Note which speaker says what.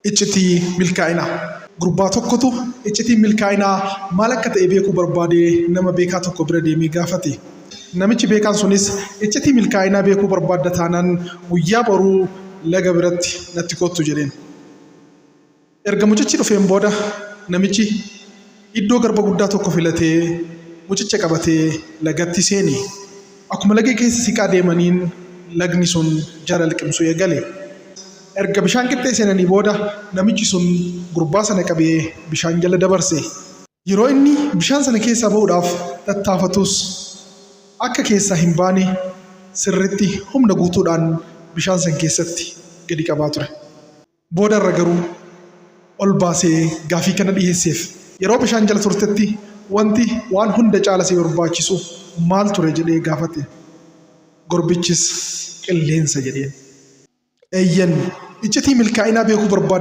Speaker 1: iccitii milkaa'inaa. Gurbaa tokkotu iccitii milkaa'inaa maal akka ta'e beekuu barbaade nama beekaa tokko bira deemee gaafate. Namichi beekaan sunis iccitii milkaa'inaa beekuu barbaadda taanaan guyyaa boruu laga biratti natti kottu jedheen. Erga mucichi dhufeen booda namichi iddoo garba guddaa tokko filatee mucicha qabatee lagatti seene. Akkuma laga keessa siqaa deemaniin lagni sun jara liqimsuu eegale. Erga bishaan qixxee seenanii booda namichi sun gurbaa sana qabee bishaan jala dabarse. Yeroo inni bishaan sana keessaa ba'uudhaaf tattaafatus akka keessaa hin baane sirriitti humna guutuudhaan bishaan sana keessatti gadi qabaa ture. Booda irra garuu ol baasee gaafii kana dhiyeesseef. Yeroo bishaan jala turtetti wanti waan hunda caala si barbaachisu maal ture jedhee gaafate. Gurbichis qilleensa jedheen. Eeyyan iccitii milkaa'inaa beekuu barbaadda